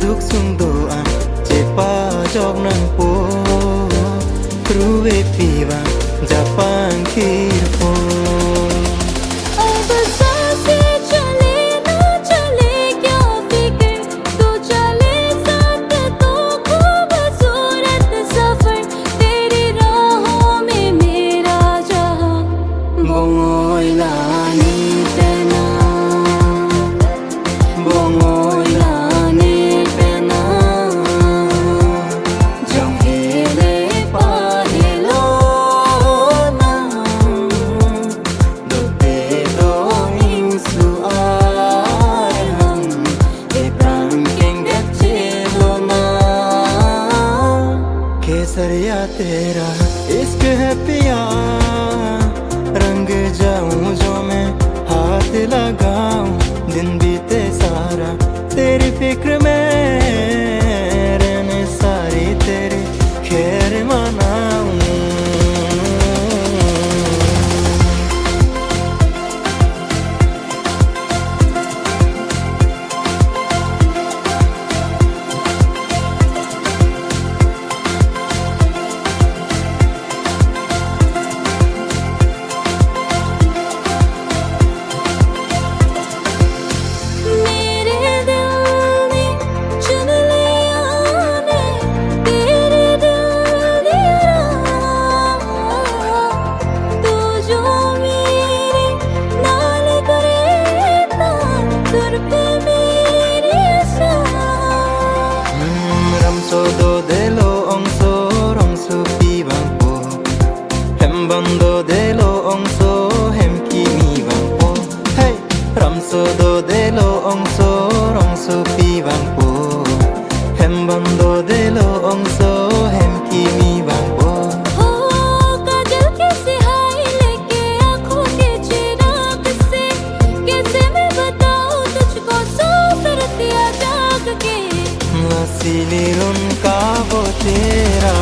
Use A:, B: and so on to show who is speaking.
A: duk sung doa cepa jog nang po ruwe piwa Japan kirpo केसरिया तेरा इश्क है पिया रंग जाऊं जो मैं हाथ लगाऊं दिन बीते सारा तेरी फिक्र में रहने सारी तेरी खैर मनाऊं Bando de lo ongso hem kimi bang po hey ramso do de lo ongso rongso pi bang po hem bando de lo ongso hem kimi bang po
B: हो काजल के सिहाई लेके आँखों के चिराग से कैसे मैं बताऊँ तुझको सो फिरतिया जाग के
A: नसीली उनका वो तेरा